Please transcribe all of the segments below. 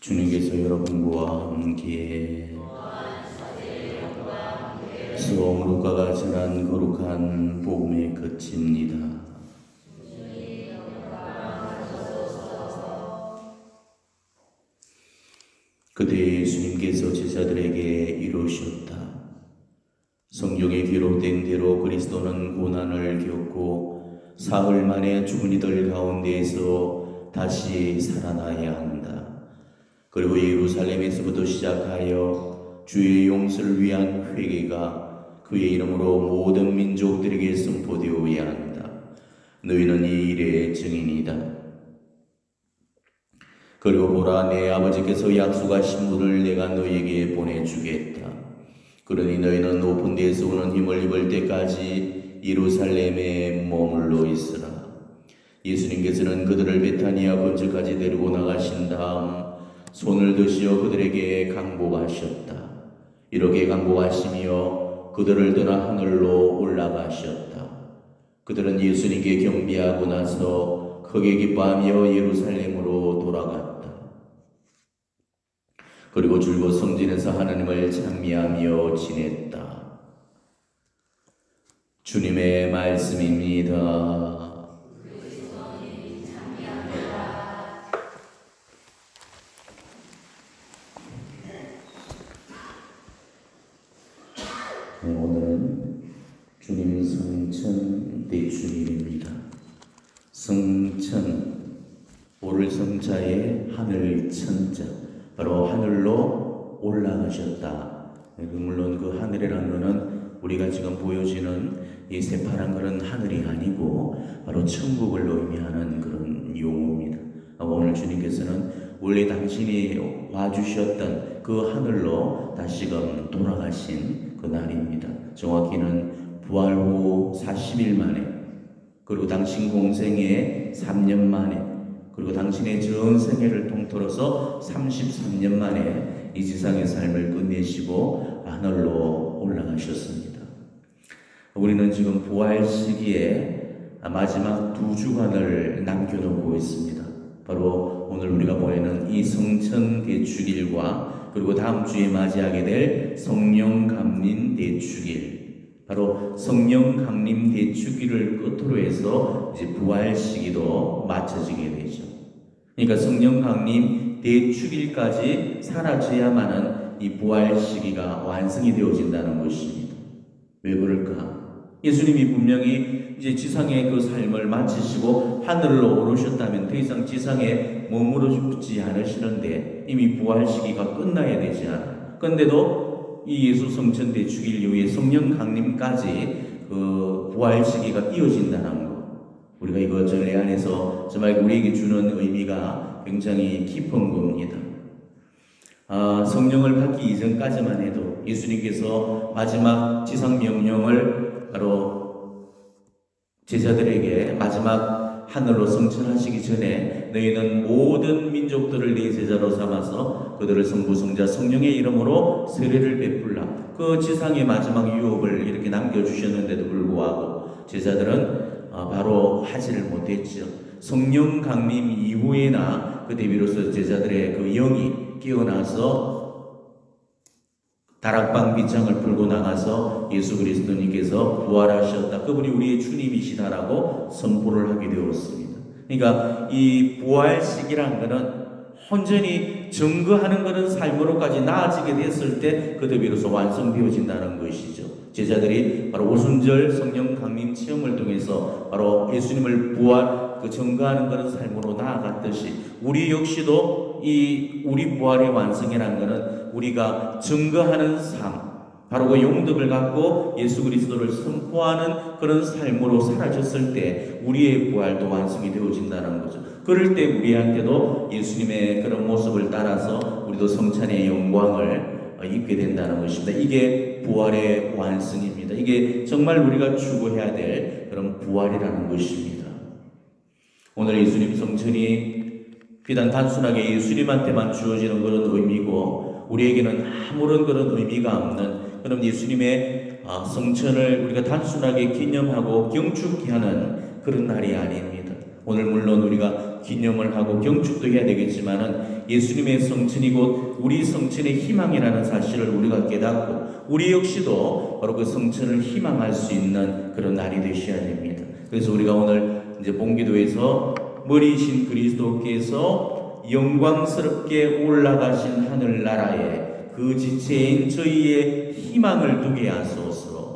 주님께서 여러분과 함께 성루가가 전한 거룩한 복음에 그칩니다. 그때 예수님께서 제자들에게 이루셨다. 성경에 기록된 대로 그리스도는 고난을 겪고 사흘 만에 죽은 이들 가운데에서 다시 살아나야 한다. 그리고 예루살렘에서부터 시작하여 주의 용서를 위한 회개가 그의 이름으로 모든 민족들에게 선포되어야 한다. 너희는 이 일의 증인이다. 그리고 보라, 내 아버지께서 약속하신 분을 내가 너희에게 보내주겠다. 그러니 너희는 높은 데에서 오는 힘을 입을 때까지 예루살렘에 머물러 있으라. 예수님께서는 그들을 베타니아 근처까지 데리고 나가신 다음 손을 드시어 그들에게 강복하셨다. 이렇게 강복하시며 그들을 떠나 하늘로 올라가셨다. 그들은 예수님께 경배하고 나서 크게 기뻐하며 예루살렘으로 돌아갔다. 그리고 줄곧 성전에서 하나님을 찬미하며 지냈다. 주님의 말씀입니다. 오늘은 주님 성천 대축일입니다. 성천, 오를 성자에 하늘 천자, 바로 하늘로 올라가셨다. 물론 그 하늘이라는 것은 우리가 지금 보여지는 이 새파란 그런 하늘이 아니고 바로 천국을 의미하는 그런 용어입니다. 오늘 주님께서는 원래 당신이 와주셨던 그 하늘로 다시금 돌아가신 그 날입니다. 정확히는 부활 후 40일 만에, 그리고 당신 공생애 3년 만에, 그리고 당신의 전 생애를 통틀어서 33년 만에 이 지상의 삶을 끝내시고 하늘로 올라가셨습니다. 우리는 지금 부활 시기에 마지막 2주간을 남겨놓고 있습니다. 바로 오늘 우리가 보내는 이 성천 대축일과 그리고 다음 주에 맞이하게 될 성령 강림 대축일, 바로 성령 강림 대축일을 끝으로 해서 이제 부활 시기도 맞춰지게 되죠. 그러니까 성령 강림 대축일까지 사라져야만은 이 부활 시기가 완성이 되어진다는 것입니다. 왜 그럴까? 예수님이 분명히 이제 지상의 그 삶을 마치시고 하늘로 오르셨다면 더 이상 지상에 머무르 죽지 않으시는데 이미 부활 시기가 끝나야 되지 않아. 그런데도 이 예수 성천 대축일 이후에 성령 강림까지 그 부활 시기가 이어진다는 것, 우리가 이거 전례 안에서 정말 우리에게 주는 의미가 굉장히 깊은 겁니다. 성령을 받기 이전까지만 해도 예수님께서 마지막 지상 명령을 바로 제자들에게 마지막 하늘로 성천하시기 전에 너희는 모든 민족들을 네 제자로 삼아서 그들을 성부성자 성령의 이름으로 세례를 베풀라, 그 지상의 마지막 유업을 이렇게 남겨주셨는데도 불구하고 제자들은 바로 하지를 못했죠. 성령 강림 이후에나 그때 비로소 제자들의 그 영이 깨어나서 다락방 빗장을 풀고 나가서 예수 그리스도님께서 부활하셨다, 그분이 우리의 주님이시다라고 선포를 하게 되었습니다. 그러니까 이 부활 시기란 것은 온전히 증거하는 것은 삶으로까지 나아지게 됐을 때 그때 비로소 완성되어진다는 것이죠. 제자들이 바로 오순절 성령 강림 체험을 통해서 바로 예수님을 부활, 그 증거하는 그런 삶으로 나아갔듯이 우리 역시도 이 우리 부활의 완성이라는 것은 우리가 증거하는 삶, 바로 그 용덕을 갖고 예수 그리스도를 선포하는 그런 삶으로 사라졌을 때 우리의 부활도 완성이 되어진다는 거죠. 그럴 때 우리한테도 예수님의 그런 모습을 따라서 우리도 성찬의 영광을 입게 된다는 것입니다. 이게 부활의 완성입니다. 이게 정말 우리가 추구해야 될 그런 부활이라는 것입니다. 오늘 예수님 성천이 비단 단순하게 예수님한테만 주어지는 그런 의미고 우리에게는 아무런 그런 의미가 없는 그런 예수님의 성천을 우리가 단순하게 기념하고 경축케 하는 그런 날이 아닙니다. 오늘 물론 우리가 기념을 하고 경축도 해야 되겠지만은 예수님의 성천이 곧 우리 성천의 희망이라는 사실을 우리가 깨닫고 우리 역시도 바로 그 성천을 희망할 수 있는 그런 날이 되셔야 됩니다. 그래서 우리가 오늘 이제 본기도에서 머리이신 그리스도께서 영광스럽게 올라가신 하늘나라에 그 지체인 저희의 희망을 두게 하소서.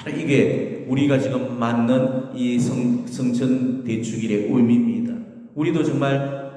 이게 우리가 지금 맞는 이 성천 대축일의 의미입니다. 우리도 정말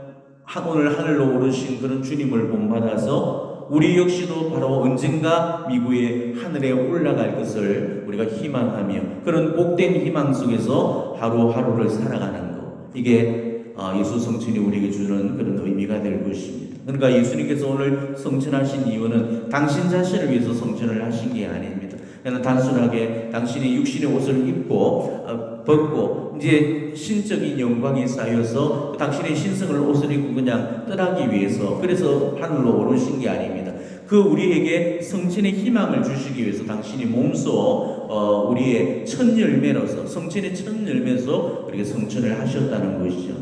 오늘 하늘로 오르신 그런 주님을 본받아서 우리 역시도 바로 언젠가 미국의 하늘에 올라갈 것을 우리가 희망하며 그런 복된 희망 속에서 하루하루를 살아가는 것, 이게 예수 성천이 우리에게 주는 그런 의미가 될 것입니다. 그러니까 예수님께서 오늘 성천하신 이유는 당신 자신을 위해서 성천을 하신 게 아닙니다. 그냥 단순하게 당신이 육신의 옷을 입고 벗고 이제 신적인 영광이 쌓여서 당신의 신성을 옷을 입고 그냥 떠나기 위해서, 그래서 하늘로 오르신 게 아닙니다. 그 우리에게 성천의 희망을 주시기 위해서 당신이 몸소 우리의 첫 열매로서, 성천의 첫 열매로서 우리에게 성천을 하셨다는 것이죠.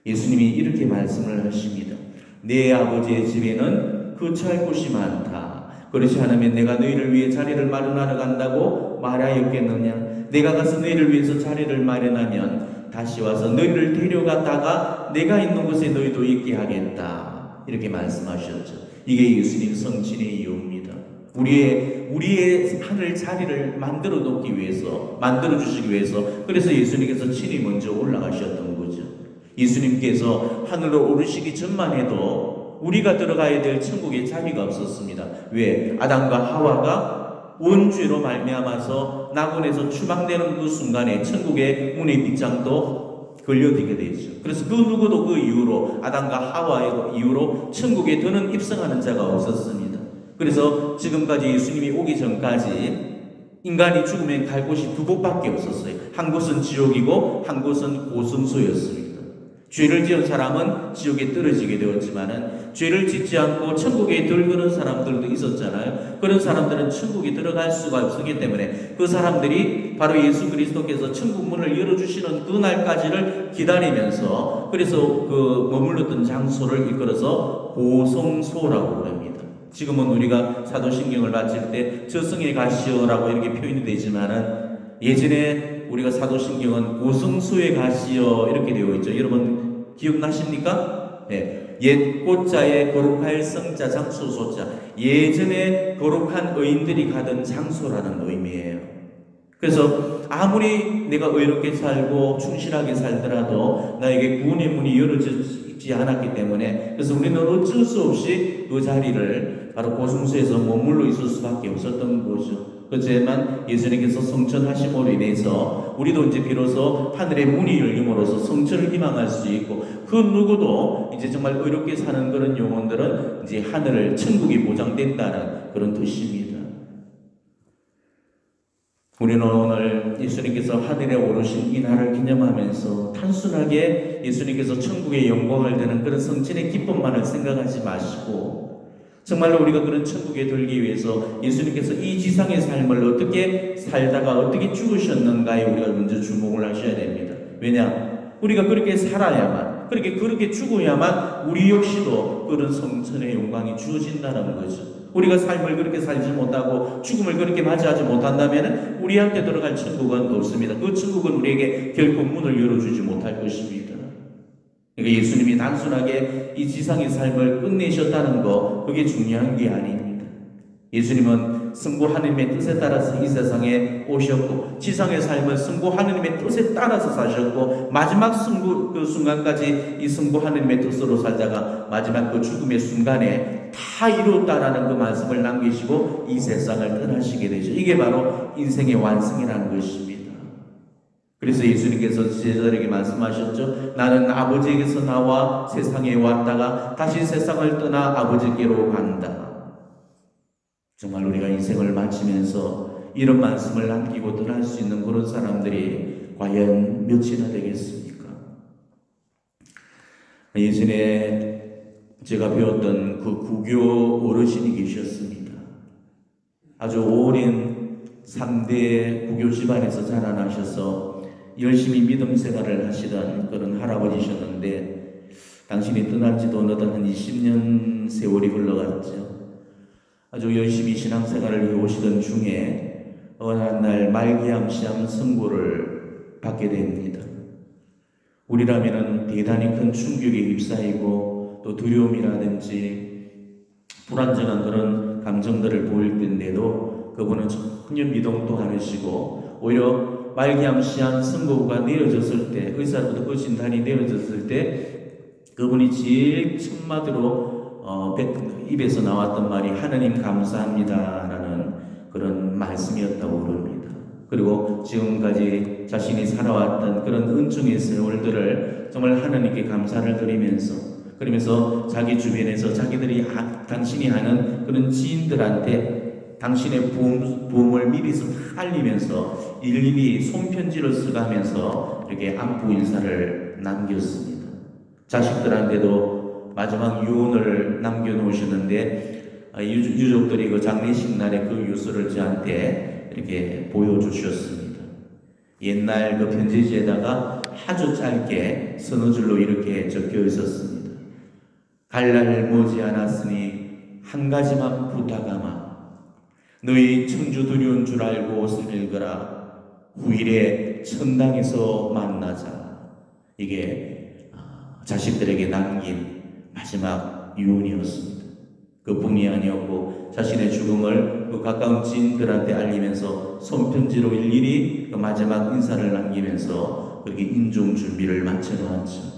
예수님이 이렇게 말씀을 하십니다. 내 아버지의 집에는 거처할 곳이 많다. 그렇지 않으면 내가 너희를 위해 자리를 마련하러 간다고 말하였겠느냐? 내가 가서 너희를 위해서 자리를 마련하면 다시 와서 너희를 데려갔다가 내가 있는 곳에 너희도 있게 하겠다. 이렇게 말씀하셨죠. 이게 예수님 성천의 이유입니다. 우리의 하늘 자리를 만들어 놓기 위해서, 만들어 주시기 위해서, 그래서 예수님께서 친히 먼저 올라가셨던 거죠. 예수님께서 하늘로 오르시기 전만 해도 우리가 들어가야 될 천국에 자리가 없었습니다. 왜? 아담과 하와가 원죄로 말미암아서 낙원에서 추방되는 그 순간에 천국의 문의 빗장도 걸려들게 되죠. 그래서 그 누구도 그 이후로, 아담과 하와의 이후로 천국에 더는 입성하는 자가 없었습니다. 그래서 지금까지 예수님이 오기 전까지 인간이 죽으면 갈 곳이 두 곳밖에 없었어요. 한 곳은 지옥이고 한 곳은 고성소였습니다. 죄를 지은 사람은 지옥에 떨어지게 되었지만은 죄를 짓지 않고 천국에 들어가는 사람들도 있었잖아요. 그런 사람들은 천국에 들어갈 수가 없었기 때문에 그 사람들이 바로 예수 그리스도께서 천국 문을 열어주시는 그날까지를 기다리면서, 그래서 그 머물렀던 장소를 이끌어서 고성소라고 부릅니다. 지금은 우리가 사도신경을 마칠 때 저승에 가시오라고 이렇게 표현이 되지만은 예전에 우리가 사도신경은 고성소에 가시오 이렇게 되어 있죠. 여러분 기억나십니까? 네. 옛 꽃자에 거룩할 성자 장소소자, 예전에 거룩한 의인들이 가던 장소라는 의미예요. 그래서 아무리 내가 의롭게 살고 충실하게 살더라도 나에게 구원의 문이 열어지지 않았기 때문에, 그래서 우리는 어쩔 수 없이 그 자리를 바로 고성소에서 머물러 있을 수밖에 없었던 거죠. 그렇지만 예수님께서 성천하심으로 인해서 우리도 이제 비로소 하늘의 문이 열림으로써 성천을 희망할 수 있고, 그 누구도 이제 정말 의롭게 사는 그런 영혼들은 이제 하늘을, 천국이 보장된다는 그런 뜻입니다. 우리는 오늘 예수님께서 하늘에 오르신 이 날을 기념하면서 단순하게 예수님께서 천국의 영광을 드는 그런 성천의 기쁨만을 생각하지 마시고, 정말로 우리가 그런 천국에 들기 위해서 예수님께서 이 지상의 삶을 어떻게 살다가 어떻게 죽으셨는가에 우리가 먼저 주목을 하셔야 됩니다. 왜냐? 우리가 그렇게 살아야만, 그렇게 죽어야만 우리 역시도 그런 성천의 영광이 주어진다는 거죠. 우리가 삶을 그렇게 살지 못하고 죽음을 그렇게 맞이하지 못한다면 우리한테 들어갈 천국은 없습니다. 그 천국은 우리에게 결코 문을 열어주지 못할 것입니다. 그러니까 예수님이 단순하게 이 지상의 삶을 끝내셨다는 거, 그게 중요한 게 아닙니다. 예수님은 성부 하나님의 뜻에 따라서 이 세상에 오셨고, 지상의 삶은 성부 하나님의 뜻에 따라서 사셨고, 마지막 성부 그 순간까지 이 성부 하나님의 뜻으로 살다가 마지막 그 죽음의 순간에 다 이루었다라는 그 말씀을 남기시고 이 세상을 떠나시게 되죠. 이게 바로 인생의 완성이라는 것입니다. 그래서 예수님께서 제자들에게 말씀하셨죠. 나는 아버지에게서 나와 세상에 왔다가 다시 세상을 떠나 아버지께로 간다. 정말 우리가 인생을 마치면서 이런 말씀을 남기고 떠날 수 있는 그런 사람들이 과연 몇이나 되겠습니까? 예전에 제가 배웠던 그 구교 어르신이 계셨습니다. 아주 오랜 3대 구교 집안에서 자라나셔서 열심히 믿음 생활을 하시던 그런 할아버지셨는데 당신이 떠난 지도 어느덧 한 20년 세월이 흘러갔죠. 아주 열심히 신앙생활을 해오시던 중에 어느 날 말기암시암 선고를 받게 됩니다. 우리라면 대단히 큰 충격에 휩싸이고 또 두려움이라든지 불안정한 그런 감정들을 보일 텐데도 그분은 전혀 미동도 않으시고 오히려 말기암시암 선고가 내려졌을 때, 의사로부터 그 진단이 내려졌을 때 그분이 제일 첫 마디로 입에서 나왔던 말이 하느님 감사합니다 라는 그런 말씀이었다고 그럽니다. 그리고 지금까지 자신이 살아왔던 그런 은총의 세월들을 정말 하나님께 감사를 그러면서 자기 주변에서 자기들이 당신이 하는 그런 지인들한테 당신의 부흥을 미리서 알리면서 일일이 손편지를 써가면서 이렇게 안부 인사를 남겼습니다. 자식들한테도 마지막 유언을 남겨놓으셨는데 유족들이 그 장례식 날에 그 유서를 저한테 이렇게 보여주셨습니다. 옛날 그 편지지에다가 아주 짧게 서너 줄로 이렇게 적혀 있었습니다. 갈 날 머지 않았으니 한 가지만 부탁하마. 너희 천주 두려운 줄 알고 옷을 읽어라. 후일에 천당에서 만나자. 이게 자식들에게 남긴 마지막 유언이었습니다. 그뿐이 아니었고 자신의 죽음을 그 가까운 지인들한테 알리면서 손편지로 일일이 그 마지막 인사를 남기면서 그렇게 인종 준비를 마쳐놓았죠.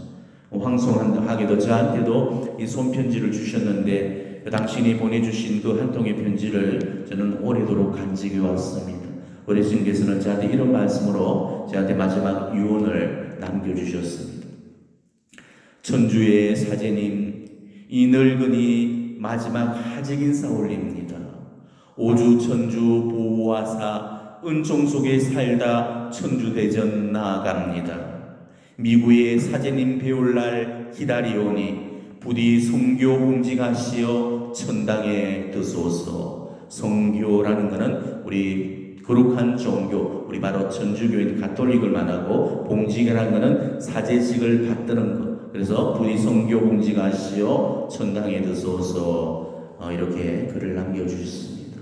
황송하게도 저한테도 이 손편지를 주셨는데 당신이 보내주신 그 한 통의 편지를 저는 오래도록 간직해 왔습니다. 어르신께서는 저한테 이런 말씀으로 저한테 마지막 유언을 남겨주셨습니다. 천주의 사제님, 이 늙은이 마지막 하직 인사 올립니다. 오주 천주 보호하사 은총 속에 살다 천주대전 나아갑니다. 미구의 사제님 배울 날 기다리오니 부디 성교 봉직하시어 천당에 드소서. 성교라는 것은 우리 거룩한 종교, 우리 바로 천주교인 가톨릭을 말하고, 봉직이라는 것은 사제직을 받드는 것. 그래서 부디 성교 봉직하시어 천당에 드소서 이렇게 글을 남겨주셨습니다.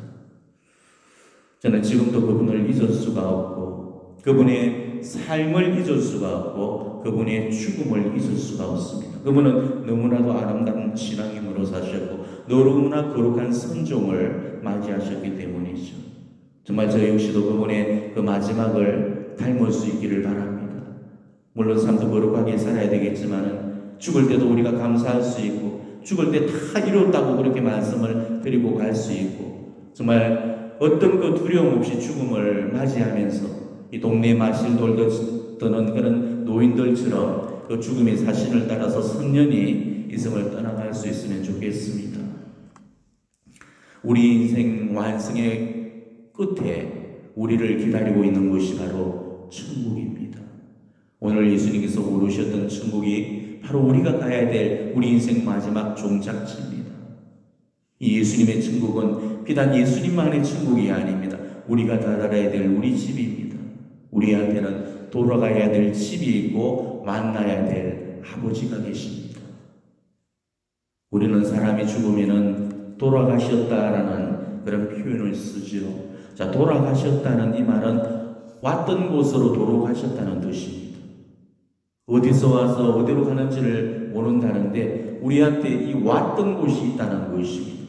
저는 지금도 그분을 잊을 수가 없고 그분의 삶을 잊을 수가 없고 그분의 죽음을 잊을 수가 없습니다. 그분은 너무나도 아름다운 신앙인으로 사셨고 너무나 거룩한 선종을 맞이하셨기 때문이죠. 정말 저 역시도 그분의 그 마지막을 닮을 수 있기를 바랍니다. 물론 삶도 거룩하게 살아야 되겠지만 죽을 때도 우리가 감사할 수 있고 죽을 때 다 이뤘다고 그렇게 말씀을 드리고 갈 수 있고 정말 어떤 그 두려움 없이 죽음을 맞이하면서 이 동네 마실 돌던 그런 노인들처럼 그 죽음의 사신을 따라서 선연히 이승을 떠나갈 수 있으면 좋겠습니다. 우리 인생 완성의 끝에 우리를 기다리고 있는 것이 바로 천국입니다. 오늘 예수님께서 오르셨던 천국이 바로 우리가 가야 될 우리 인생 마지막 종착지입니다. 이 예수님의 천국은 비단 예수님만의 천국이 아닙니다. 우리가 다다라야 될 우리 집입니다. 우리한테는 돌아가야 될 집이 있고 만나야 될 아버지가 계십니다. 우리는 사람이 죽으면은 돌아가셨다라는 그런 표현을 쓰죠. 자, 돌아가셨다는 이 말은 왔던 곳으로 돌아가셨다는 뜻입니다. 어디서 와서 어디로 가는지를 모른다는데 우리한테 이 왔던 곳이 있다는 것입니다.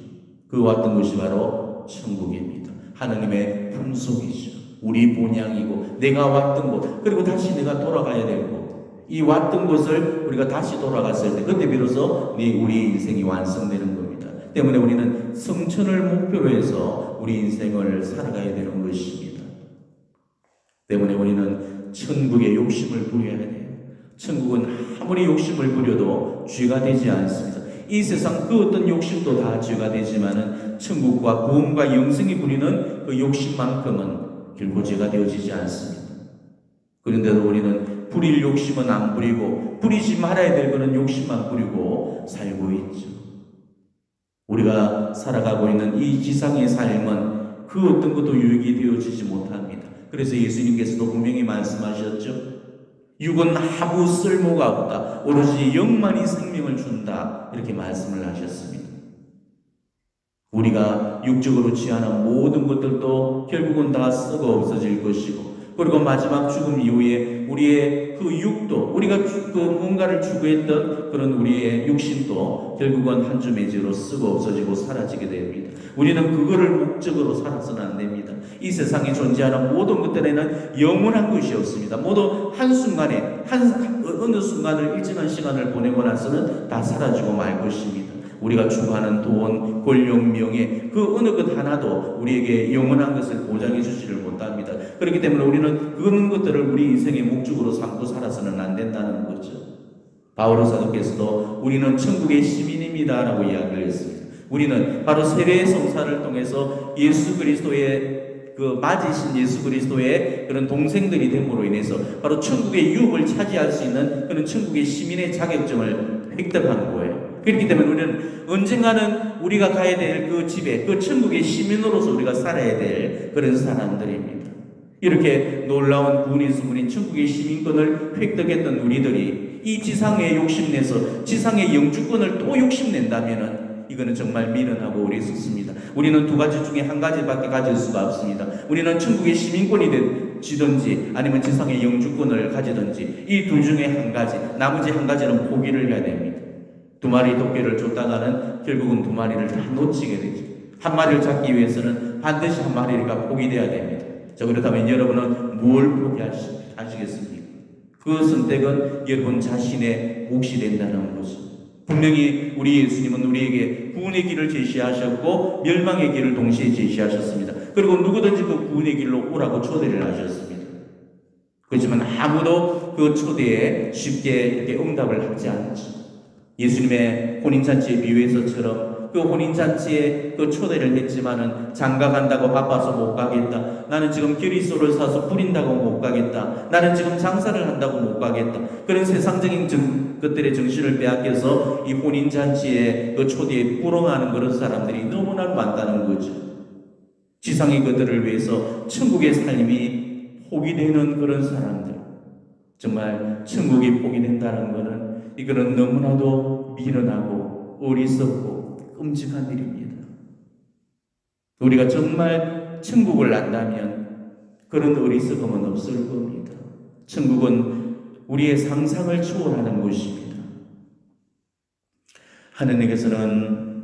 그 왔던 곳이 바로 천국입니다. 하나님의 품속이죠. 우리 본향이고 내가 왔던 곳, 그리고 다시 내가 돌아가야 될 곳. 이 왔던 곳을 우리가 다시 돌아갔을 때 그때 비로소 우리 인생이 완성되는 겁니다. 때문에 우리는 성천을 목표로 해서 우리 인생을 살아가야 되는 것입니다. 때문에 우리는 천국의 욕심을 부려야 돼요. 천국은 아무리 욕심을 부려도 죄가 되지 않습니다. 이 세상 그 어떤 욕심도 다 죄가 되지만은 천국과 구원과 영생이 부리는 그 욕심만큼은 결코 죄가 되어지지 않습니다. 그런데도 우리는 부릴 욕심은 안 부리고 부리지 말아야 될 그런 욕심만 부리고 살고 있죠. 우리가 살아가고 있는 이 지상의 삶은 그 어떤 것도 유익이 되어지지 못합니다. 그래서 예수님께서도 분명히 말씀하셨죠. 육은 아무 쓸모가 없다. 오로지 영만이 생명을 준다. 이렇게 말씀을 하셨습니다. 우리가 육적으로 취하는 모든 것들도 결국은 다 썩어 없어질 것이고, 그리고 마지막 죽음 이후에 우리의 그 육도, 우리가 그 뭔가를 추구했던 그런 우리의 육신도 결국은 한 줌의 죄로 썩어 없어지고 사라지게 됩니다. 우리는 그거를 목적으로 살아서는 안 됩니다. 이 세상에 존재하는 모든 것들에는 영원한 것이 없습니다. 모두 한순간에 어느 순간을 일정한 시간을 보내고 나서는 다 사라지고 말 것입니다. 우리가 추구하는 돈, 권력, 명예, 그 어느 것 하나도 우리에게 영원한 것을 보장해 주지를 못합니다. 그렇기 때문에 우리는 그런 것들을 우리 인생의 목적으로 삼고 살아서는 안 된다는 거죠. 바오로 사도께서도 우리는 천국의 시민입니다 라고 이야기를 했습니다. 우리는 바로 세례의 성사를 통해서 예수 그리스도의 그 맞으신 예수 그리스도의 그런 동생들이 됨으로 인해서 바로 천국의 유업을 차지할 수 있는 그런 천국의 시민의 자격증을 획득한 거예요. 그렇기 때문에 우리는 언젠가는 우리가 가야 될 그 집에, 그 천국의 시민으로서 우리가 살아야 될 그런 사람들입니다. 이렇게 놀라운 구원의 선물인 천국의 시민권을 획득했던 우리들이 이 지상에 욕심내서 지상의 영주권을 또 욕심낸다면은 이거는 정말 미련하고 어리석습니다. 우리는 두 가지 중에 한 가지밖에 가질 수가 없습니다. 우리는 천국의 시민권이 지든지 아니면 지상의 영주권을 가지든지 이 둘 중에 한 가지, 나머지 한 가지는 포기를 해야 됩니다. 두 마리 토끼를 쫓다가는 결국은 두 마리를 다 놓치게 되죠. 한 마리를 잡기 위해서는 반드시 한 마리가 포기돼야 됩니다. 자, 그렇다면 여러분은 뭘 포기하시겠습니까? 그 선택은 여러분 자신의 몫이 된다는 거죠. 분명히 우리 예수님은 우리에게 구원의 길을 제시하셨고 멸망의 길을 동시에 제시하셨습니다. 그리고 누구든지 그 구원의 길로 오라고 초대를 하셨습니다. 그렇지만 아무도 그 초대에 쉽게 이렇게 응답을 하지 않죠. 예수님의 혼인잔치의 비유에서처럼 그 혼인잔치에 그 초대를 했지만은 장가 간다고 바빠서 못 가겠다. 나는 지금 기리소를 사서 뿌린다고 못 가겠다. 나는 지금 장사를 한다고 못 가겠다. 그런 세상적인 것들의 정신을 빼앗겨서 이 혼인잔치의 그 초대에 부러워하는 그런 사람들이 너무나 많다는 거죠. 지상의 것들을 위해서 천국의 삶이 포기되는 그런 사람들. 정말 천국이 포기된다는 것은 이거는 너무나도 미련하고 어리석고 끔찍한 일입니다. 우리가 정말 천국을 안다면 그런 어리석음은 없을 겁니다. 천국은 우리의 상상을 초월하는 곳입니다. 하느님께서는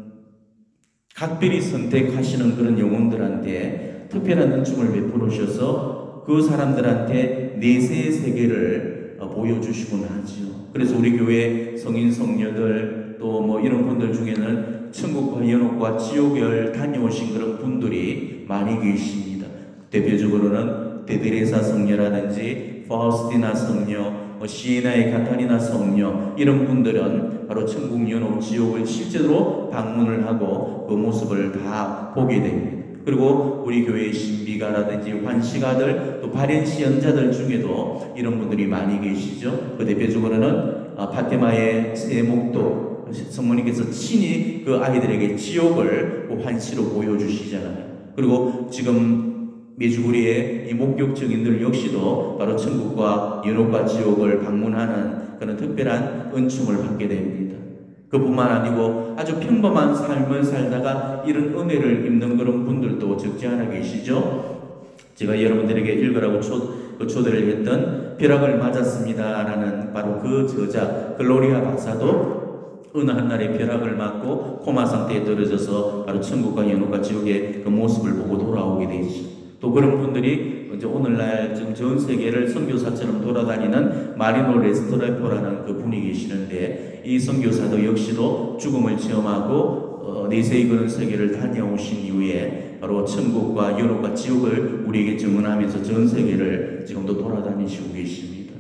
각별히 선택하시는 그런 영혼들한테 특별한 은총을 베풀으셔서 그 사람들한테 내세의 세계를 보여주시곤 하지요. 그래서 우리 교회 성인 성녀들 또 뭐 이런 분들 중에는 천국과 연옥과 지옥을 다녀오신 그런 분들이 많이 계십니다. 대표적으로는 데드레사 성녀라든지 파우스티나 성녀, 시에나의 카타리나 성녀 이런 분들은 바로 천국, 연옥, 지옥을 실제로 방문을 하고 그 모습을 다 보게 됩니다. 그리고 우리 교회의 신비가라든지 환시가들 또 발연시연자들 중에도 이런 분들이 많이 계시죠. 그 대표적으로는 파테마의 새 목도 성모님께서 친히 그 아이들에게 지옥을 환시로 보여주시잖아요. 그리고 지금 메주구리의 이 목격 증인들 역시도 바로 천국과 연옥과 지옥을 방문하는 그런 특별한 은총을 받게 됩니다. 그뿐만 아니고 아주 평범한 삶을 살다가 이런 은혜를 입는 그런 분들도 적지 않아 계시죠. 제가 여러분들에게 읽으라고 초대를 했던 벼락을 맞았습니다 라는 바로 그 저자 글로리아 박사도 어느 한날에 벼락을 맞고 코마 상태에 떨어져서 바로 천국과 연옥과 지옥의 그 모습을 보고 돌아오게 되죠. 또 그런 분들이 이제 오늘날 지금 전 세계를 선교사처럼 돌아다니는 마리노 레스토레포라는 그 분이 계시는데 이 선교사도 역시도 죽음을 체험하고 내세의 그런 세계를 다녀오신 이후에 바로 천국과 연옥과 지옥을 우리에게 증언하면서 전 세계를 지금도 돌아다니시고 계십니다.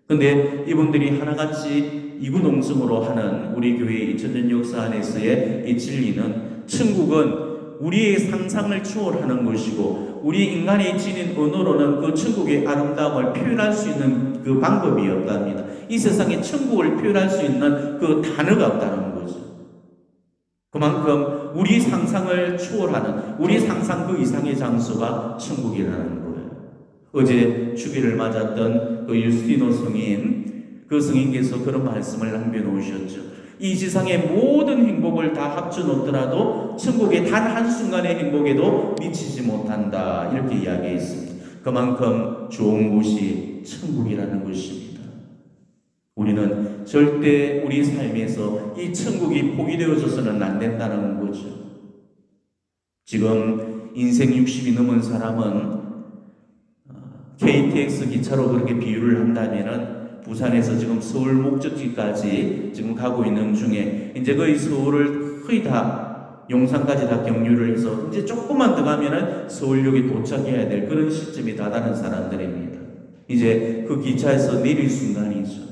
근데 이분들이 하나같이 이구동성으로 하는 우리 교회의 2000년 역사 안에서의 이 진리는 천국은 우리의 상상을 초월하는 것이고 우리 인간이 지닌 언어로는 그 천국의 아름다움을 표현할 수 있는 그 방법이 없답니다. 이 세상에 천국을 표현할 수 있는 그 단어가 없다는 거죠. 그만큼 우리 상상을 초월하는 우리 상상 그 이상의 장소가 천국이라는 거예요. 어제 주기를 맞았던 그 유스티노 성인, 그 성인께서 그런 말씀을 남겨놓으셨죠. 이 지상의 모든 행복을 다 합쳐놓더라도 천국의 단 한순간의 행복에도 미치지 못한다, 이렇게 이야기했습니다. 그만큼 좋은 곳이 천국이라는 것입니다. 우리는 절대 우리 삶에서 이 천국이 포기되어져서는 안 된다는 거죠. 지금 인생 60이 넘은 사람은 KTX 기차로 그렇게 비유를 한다면은 부산에서 지금 서울 목적지까지 지금 가고 있는 중에 이제 거의 서울을 거의 다 용산까지 다 경유를 해서 이제 조금만 더 가면은 서울역에 도착해야 될 그런 시점이 다다른 사람들입니다. 이제 그 기차에서 내릴 순간이죠.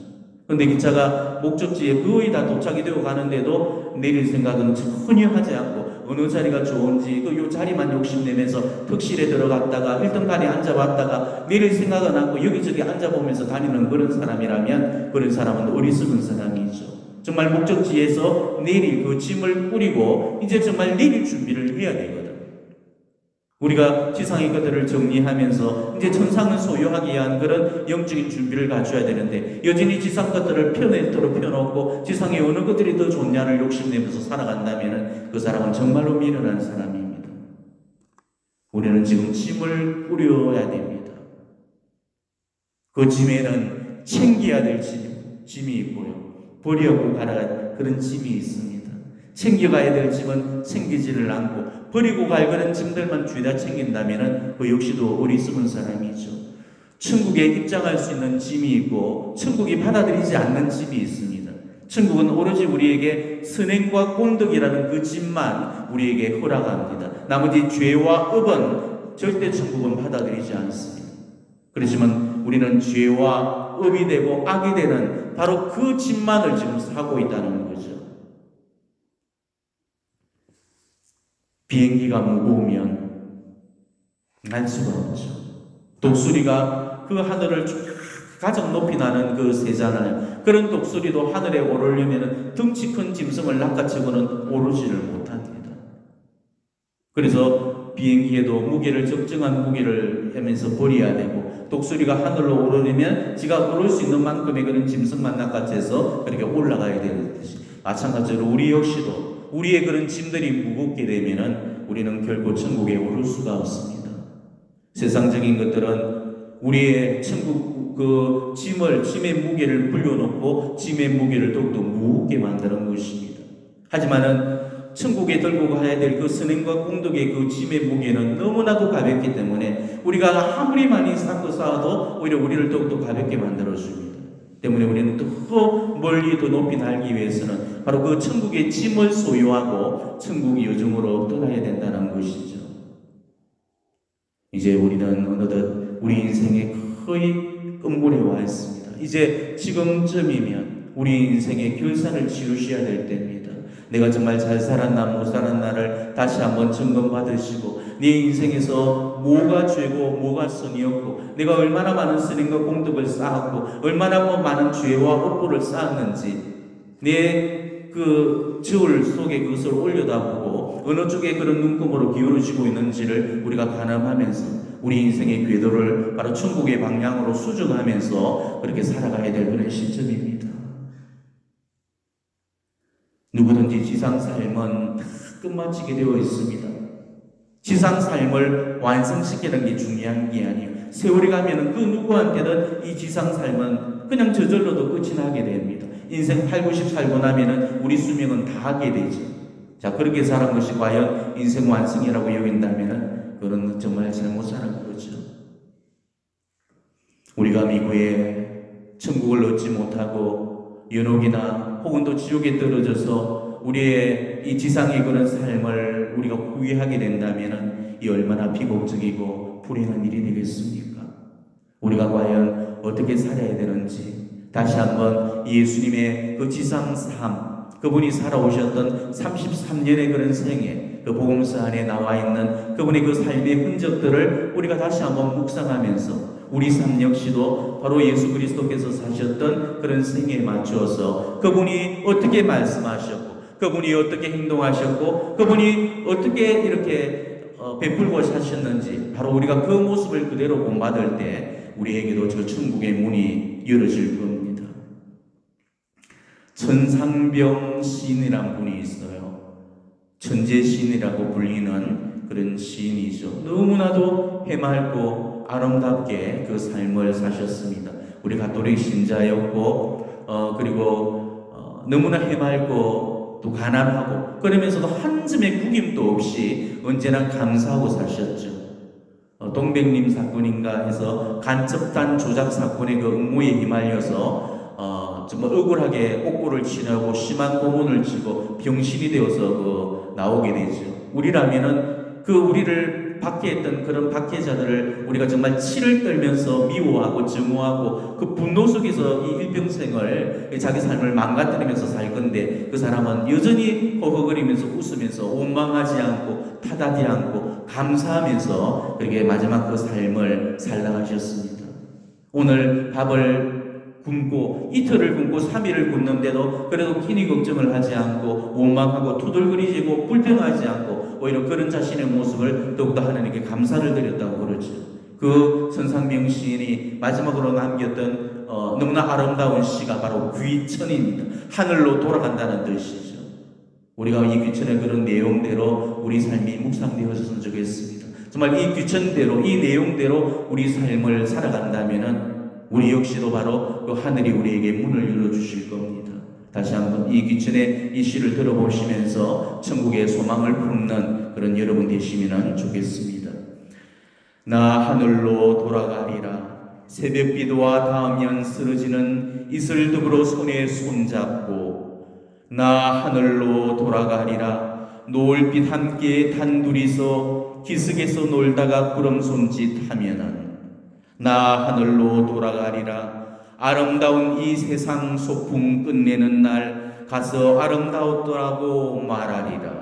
근데 기차가 목적지에 거의 다 도착이 되어 가는데도 내릴 생각은 전혀 하지 않고 어느 자리가 좋은지 요 자리만 욕심내면서 턱실에 들어갔다가 1등간에 앉아봤다가 내릴 생각은 않고 여기저기 앉아보면서 다니는 그런 사람이라면 그런 사람은 어리석은 사람이죠. 정말 목적지에서 내릴 그 짐을 뿌리고 이제 정말 내릴 준비를 해야 되거든. 우리가 지상의 것들을 정리하면서 이제 천상을 소유하기 위한 그런 영적인 준비를 갖춰야 되는데 여전히 지상 것들을 펴내도록 펴놓고 지상의 어느 것들이 더 좋냐를 욕심내면서 살아간다면 그 사람은 정말로 미련한 사람입니다. 우리는 지금 짐을 뿌려야 됩니다. 그 짐에는 챙겨야 될 짐이 있고요, 버리고 가라 그런 짐이 있습니다. 챙겨가야 될 짐은 챙기지를 않고 버리고 갈 그런 짐들만 죄다 챙긴다면 그 역시도 어리석은 사람이죠. 천국에 입장할 수 있는 짐이 있고 천국이 받아들이지 않는 짐이 있습니다. 천국은 오로지 우리에게 선행과 공덕이라는 그 짐만 우리에게 허락합니다. 나머지 죄와 업은 절대 천국은 받아들이지 않습니다. 그렇지만 우리는 죄와 업이 되고 악이 되는 바로 그 짐만을 지금 사고 있다는 거죠. 비행기가 무거우면 날 수가 없죠. 독수리가 그 하늘을 쭉 가장 높이 나는 그 새잖아요. 그런 독수리도 하늘에 오르려면 덩치 큰 짐승을 낚아채고는 오르지를 못합니다. 그래서 비행기에도 무게를 적정한 무게를 하면서 버려야 되고 독수리가 하늘로 오르려면 지가 오를 수 있는 만큼의 그런 짐승만 낚아채서 그렇게 올라가야 되는 듯이 마찬가지로 우리 역시도 우리의 그런 짐들이 무겁게 되면은 우리는 결코 천국에 오를 수가 없습니다. 세상적인 것들은 우리의 천국 그 짐의 무게를 불려놓고 짐의 무게를 더욱더 무겁게 만드는 것입니다. 하지만은 천국에 들고 가야 될 그 선행과 공덕의 그 짐의 무게는 너무나도 가볍기 때문에 우리가 아무리 많이 쌓아도 오히려 우리를 더욱더 가볍게 만들어줍니다. 때문에 우리는 더 멀리 더 높이 날기 위해서는 바로 그 천국의 짐을 소유하고 천국 여정으로 떠나야 된다는 것이죠. 이제 우리는 어느덧 우리 인생의 거의 끝물에 와 있습니다. 이제 지금쯤이면 우리 인생의 결산을 치르셔야 될 때입니다. 내가 정말 잘 살았나 못 살았나를 다시 한번 점검받으시고 네 인생에서 뭐가 죄고 뭐가 선이었고 내가 얼마나 많은 선행과 공덕을 쌓았고 얼마나 많은 죄와 업보를 쌓았는지 내 그 저울 속에 그것을 올려다보고 어느 쪽에 그런 눈금으로 기울어지고 있는지를 우리가 가늠하면서 우리 인생의 궤도를 바로 천국의 방향으로 수정하면서 그렇게 살아가야 될 그런 시점입니다. 누구든지 지상 삶은 끝마치게 되어 있습니다. 지상 삶을 완성시키는 게 중요한 게 아니에요. 세월이 가면 그 누구한테든 이 지상 삶은 그냥 저절로도 끝이 나게 됩니다. 인생 8, 90 살고 나면 우리 수명은 다 하게 되죠. 자, 그렇게 사는 것이 과연 인생 완성이라고 여긴다면 그건 정말 잘못 사는 거죠. 우리가 미국에 천국을 얻지 못하고 연옥이나 혹은 또 지옥에 떨어져서 우리의 이 지상의 그런 삶을 우리가 후회하게 된다면 이 얼마나 비극적이고 불행한 일이 되겠습니까? 우리가 과연 어떻게 살아야 되는지 다시 한번 예수님의 그 지상 삶, 그분이 살아오셨던 33년의 그런 생애, 그 복음서 안에 나와 있는 그분의 그 삶의 흔적들을 우리가 다시 한번 묵상하면서 우리 삶 역시도 바로 예수 그리스도께서 사셨던 그런 생애에 맞추어서 그분이 어떻게 말씀하셨고 그분이 어떻게 행동하셨고 그분이 어떻게 이렇게 베풀고 사셨는지 바로 우리가 그 모습을 그대로 본받을 때 우리에게도 저 천국의 문이 열어질 겁니다. 천상병 시인이란 분이 있어요. 천재 시인이라고 불리는 그런 시인이죠. 너무나도 해맑고 아름답게 그 삶을 사셨습니다. 우리 가톨릭 신자였고 그리고 너무나 해맑고 또 가난하고 그러면서도 한 점의 구김도 없이 언제나 감사하고 사셨죠. 동백님 사건인가 해서 간첩단 조작 사건의 그 음모에 휘말려서 정말 억울하게 옥고를 치르고 심한 고문을 치고 병실이 되어서 나오게 되죠. 우리라면은 그 우리를 박해했던 그런 박해자들을 우리가 정말 치를 떨면서 미워하고 증오하고 그 분노 속에서 이 일평생을 자기 삶을 망가뜨리면서 살 건데 그 사람은 여전히 허허거리면서 웃으면서 원망하지 않고 탓하지 않고 감사하면서 그렇게 마지막 그 삶을 살아가셨습니다. 오늘 밥을 굶고 이틀을 굶고 3일을 굶는데도 그래도 끼니 걱정을 하지 않고 원망하고 투덜거리지고 불평하지 않고 오히려 그런 자신의 모습을 더욱더 하나님께 감사를 드렸다고 그러죠. 그 천상병 시인이 마지막으로 남겼던 너무나 아름다운 시가 바로 귀천입니다. 하늘로 돌아간다는 뜻이죠. 우리가 이 귀천의 그런 내용대로 우리 삶이 묵상되어졌으면 좋겠습니다. 정말 이 귀천대로 이 내용대로 우리 삶을 살아간다면은 우리 역시도 바로 그 하늘이 우리에게 문을 열어주실 겁니다. 다시 한번 이 귀천의 이 시를 들어보시면서 천국의 소망을 품는 그런 여러분 되시면 좋겠습니다. 나 하늘로 돌아가리라. 새벽비도와 닿으면 쓰러지는 이슬듭으로 손에 손잡고 나 하늘로 돌아가리라. 노을빛 함께 단둘이서 기슭에서 놀다가 구름 손짓 하면은 나 하늘로 돌아가리라. 아름다운 이 세상 소풍 끝내는 날 가서 아름다웠더라고 말하리라.